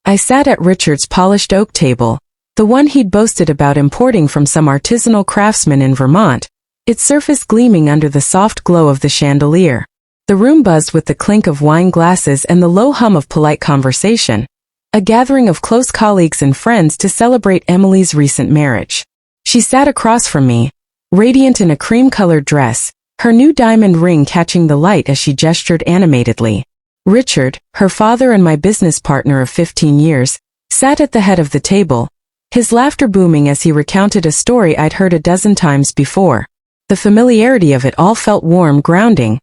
I sat at Richard's polished oak table, the one he'd boasted about importing from some artisanal craftsman in Vermont, its surface gleaming under the soft glow of the chandelier. The room buzzed with the clink of wine glasses and the low hum of polite conversation, a gathering of close colleagues and friends to celebrate Emily's recent marriage. She sat across from me, radiant in a cream-colored dress, her new diamond ring catching the light as she gestured animatedly. Richard, her father and my business partner of 15 years, sat at the head of the table, his laughter booming as he recounted a story I'd heard a dozen times before. The familiarity of it all felt warm, grounding,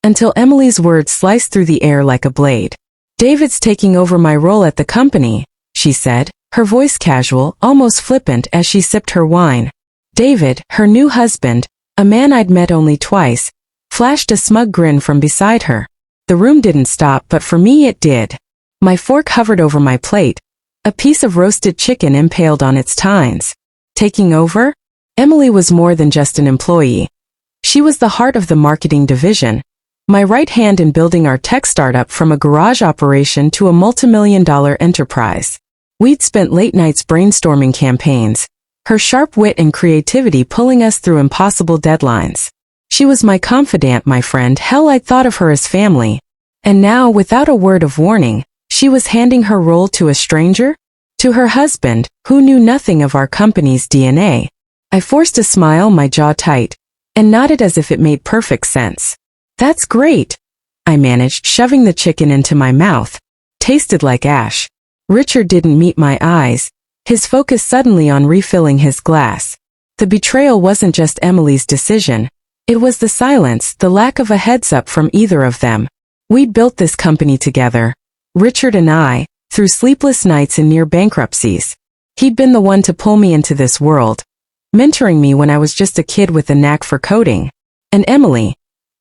until Emily's words sliced through the air like a blade. "David's taking over my role at the company," she said, her voice casual, almost flippant as she sipped her wine. David, her new husband, a man I'd met only twice, flashed a smug grin from beside her. The room didn't stop, but for me it did. My fork hovered over my plate, a piece of roasted chicken impaled on its tines. Taking over? Emily was more than just an employee. She was the heart of the marketing division, my right hand in building our tech startup from a garage operation to a multimillion-dollar enterprise. We'd spent late nights brainstorming campaigns, her sharp wit and creativity pulling us through impossible deadlines. She was my confidant, my friend. Hell, I'd thought of her as family. And now, without a word of warning, she was handing her role to a stranger? To her husband, who knew nothing of our company's DNA. I forced a smile, my jaw tight, and nodded as if it made perfect sense. "That's great," I managed, shoving the chicken into my mouth. Tasted like ash. Richard didn't meet my eyes, his focus suddenly on refilling his glass. The betrayal wasn't just Emily's decision. It was the silence, the lack of a heads-up from either of them. We'd built this company together, Richard and I, through sleepless nights and near bankruptcies. He'd been the one to pull me into this world, mentoring me when I was just a kid with a knack for coding. And Emily,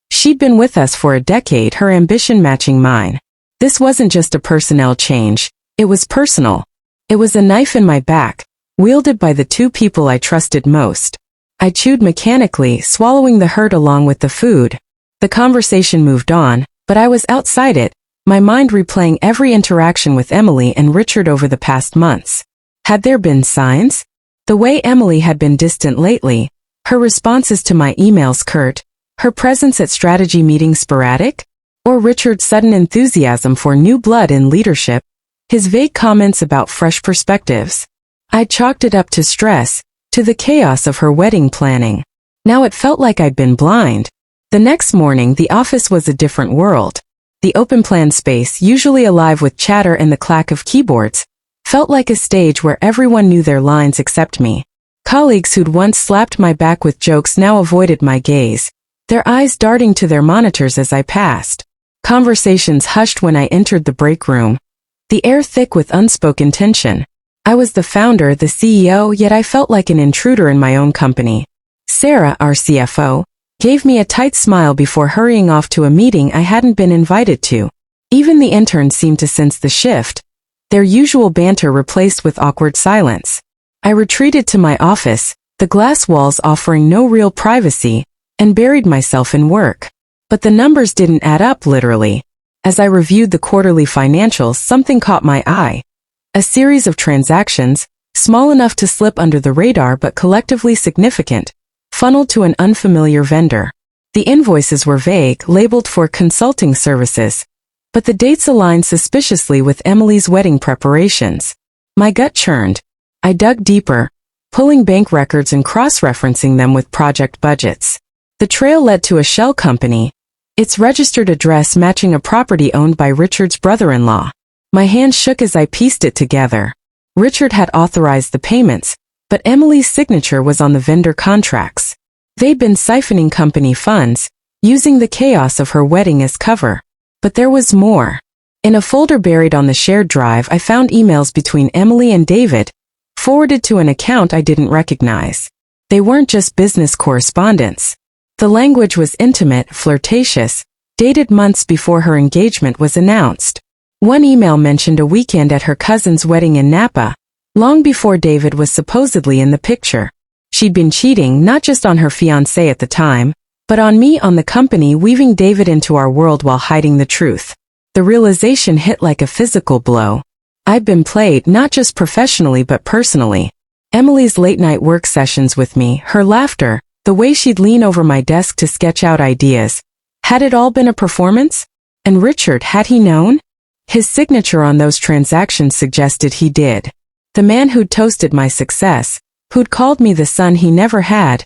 she'd been with us for a decade, her ambition matching mine. This wasn't just a personnel change, it was personal. It was a knife in my back, wielded by the two people I trusted most. I chewed mechanically, swallowing the hurt along with the food. The conversation moved on, but I was outside it, my mind replaying every interaction with Emily and Richard over the past months. Had there been signs? The way Emily had been distant lately, her responses to my emails curt, her presence at strategy meetings sporadic? Or Richard's sudden enthusiasm for new blood in leadership, his vague comments about fresh perspectives? I chalked it up to stress, to the chaos of her wedding planning. Now it felt like I'd been blind. The next morning the office was a different world. The open plan space, usually alive with chatter and the clack of keyboards, felt like a stage where everyone knew their lines except me. Colleagues who'd once slapped my back with jokes now avoided my gaze, their eyes darting to their monitors as I passed. Conversations hushed when I entered the break room, the air thick with unspoken tension. I was the founder, the CEO, yet I felt like an intruder in my own company. Sarah, our CFO, gave me a tight smile before hurrying off to a meeting I hadn't been invited to. Even the interns seemed to sense the shift, their usual banter replaced with awkward silence. I retreated to my office, the glass walls offering no real privacy, and buried myself in work. But the numbers didn't add up literally. As I reviewed the quarterly financials, something caught my eye. A series of transactions, small enough to slip under the radar but collectively significant, funneled to an unfamiliar vendor. The invoices were vague, labeled for consulting services, but the dates aligned suspiciously with Emily's wedding preparations. My gut churned. I dug deeper, pulling bank records and cross-referencing them with project budgets. The trail led to a shell company, its registered address matching a property owned by Richard's brother-in-law. My hand shook as I pieced it together. Richard had authorized the payments, but Emily's signature was on the vendor contracts. They'd been siphoning company funds, using the chaos of her wedding as cover. But there was more. In a folder buried on the shared drive, I found emails between Emily and David, forwarded to an account I didn't recognize. They weren't just business correspondence. The language was intimate, flirtatious, dated months before her engagement was announced. One email mentioned a weekend at her cousin's wedding in Napa, long before David was supposedly in the picture. She'd been cheating not just on her fiancé at the time, but on me, on the company, weaving David into our world while hiding the truth. The realization hit like a physical blow. I'd been played not just professionally but personally. Emily's late-night work sessions with me, her laughter, the way she'd lean over my desk to sketch out ideas. Had it all been a performance? And Richard, had he known? His signature on those transactions suggested he did. The man who'd toasted my success, who'd called me the son he never had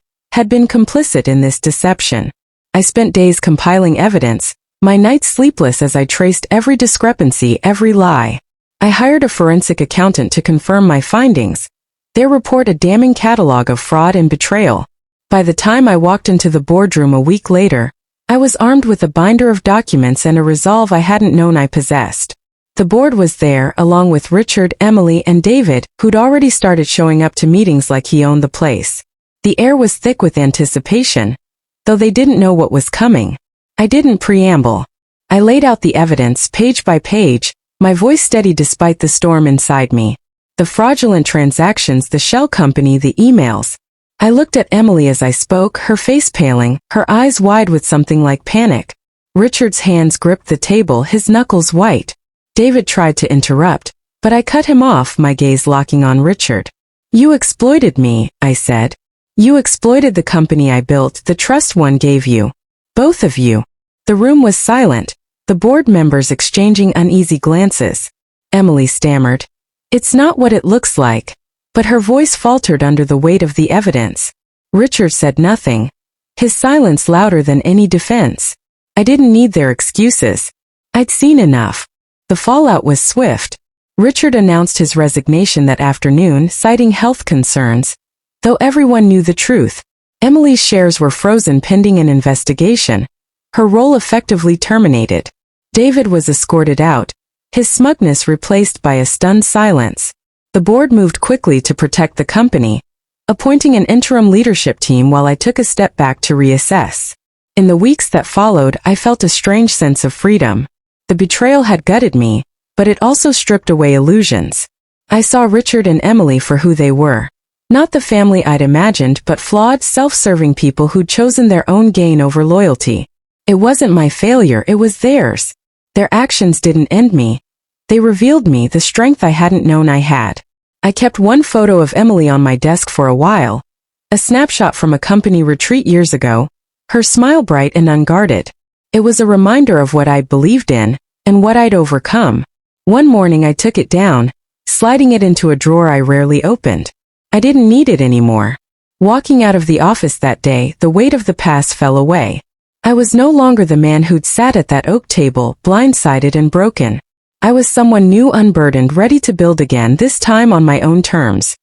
been complicit in this deception. I spent days compiling evidence, my nights sleepless as I traced every discrepancy, every lie. I hired a forensic accountant to confirm my findings. Their report a damning catalog of fraud and betrayal. By the time I walked into the boardroom a week later, I was armed with a binder of documents and a resolve I hadn't known I possessed. The board was there, along with Richard, Emily, and David, who'd already started showing up to meetings like he owned the place. The air was thick with anticipation, though they didn't know what was coming. I didn't preamble. I laid out the evidence page by page, my voice steady despite the storm inside me. The fraudulent transactions, the shell company, the emails. I looked at Emily as I spoke, her face paling, her eyes wide with something like panic. Richard's hands gripped the table, his knuckles white. David tried to interrupt, but I cut him off, my gaze locking on Richard. "You exploited me," I said. "You exploited the company I built, the trust one gave you. Both of you." The room was silent, the board members exchanging uneasy glances. Emily stammered, "It's not what it looks like." But her voice faltered under the weight of the evidence. Richard said nothing, his silence louder than any defense. I didn't need their excuses. I'd seen enough. The fallout was swift. Richard announced his resignation that afternoon, citing health concerns. Though everyone knew the truth, Emily's shares were frozen pending an investigation, her role effectively terminated. David was escorted out, his smugness replaced by a stunned silence. The board moved quickly to protect the company, appointing an interim leadership team while I took a step back to reassess. In the weeks that followed, I felt a strange sense of freedom. The betrayal had gutted me, but it also stripped away illusions. I saw Richard and Emily for who they were. Not the family I'd imagined, but flawed, self-serving people who'd chosen their own gain over loyalty. It wasn't my failure, it was theirs. Their actions didn't end me. They revealed me the strength I hadn't known I had. I kept one photo of Emily on my desk for a while, a snapshot from a company retreat years ago, her smile bright and unguarded. It was a reminder of what I'd believed in, and what I'd overcome. One morning I took it down, sliding it into a drawer I rarely opened. I didn't need it anymore. Walking out of the office that day, the weight of the past fell away. I was no longer the man who'd sat at that oak table, blindsided and broken. I was someone new, unburdened, ready to build again, this time on my own terms.